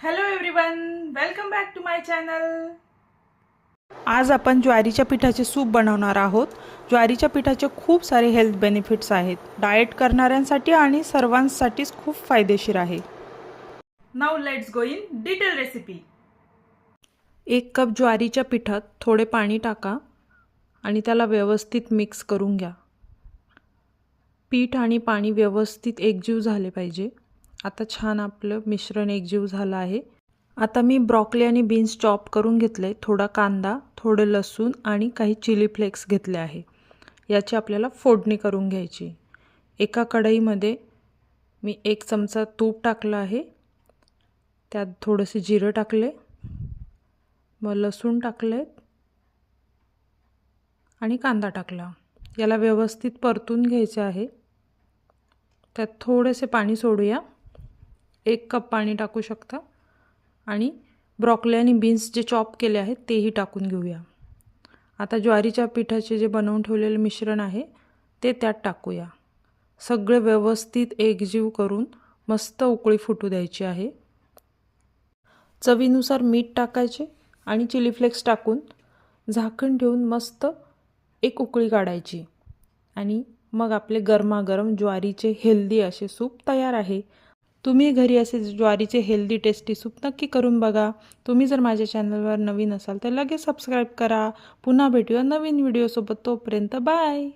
Hello everyone, welcome back to my channel. आज आपण ज्वारीच्या पिठाचे सूप बनवणार आहोत। ज्वारीच्या पिठाचे खूप सारे हेल्थ बेनिफिट्स आहेत। डाएट करणाऱ्यांसाठी आणि सर्वांसाठीच खूप फायदेशीर आहे। Now let's go in detail recipe. 1 cup ज्वारीच्या पिठात थोडे पाणी टाका आणि त्याला व्यवस्थित मिक्स करून घ्या। पीठ आणि पाणी व्यवस्थित एकजीव झाले पाहिजे। आता छान आपलं मिश्रण एकजीव झालं आहे। आता मी ब्रोकोली आणि बीन्स चॉप करून घेतले, थोडा कांदा, थोडे लसूण आणि काही चिली फ्लेक्स घेतले आहे। याची आपल्याला फोडणी करून घ्यायची। एका कढईमध्ये मी 1 चमचा तूप टाकलं आहे, त्यात थोडेसे जिरे टाकले, मग लसूण टाकले आणि कांदा टाकला। याला व्यवस्थित परतून घ्यायचे आहे। त्यात थोडेसे पाणी सोडूया, 1 कप पाणी टाकू शकता आणि ब्रोकोली आणि बीन्स जे चॉप केले आहेत तेही टाकून घेऊया। आता ज्वारीच्या पिठाचे जे बनवून ठेवलेले मिश्रण आहे ते त्यात टाकूया। सगळे व्यवस्थित एकजीव करून मस्त उकळी फुटू द्यायची आहे। चवीनुसार मीठ टाकायचे आणि चिली फ्लेक्स टाकून झाकण ठेवून मस्त एक उकळी काढायची आणि मग आपले गरमागरम ज्वारीचे हेल्दी असे सूप तयार आहे। तुम्ही घरी असे ज्वारीचे हेल्दी टेस्टी सूप नक्की करून बघा। तुम्ही जर माझ्या चॅनलवर नवीन असाल तर लगेच सबस्क्राइब करा। पुन्हा भेटूया नवीन व्हिडिओ सोबत, तोपर्यंत बाय।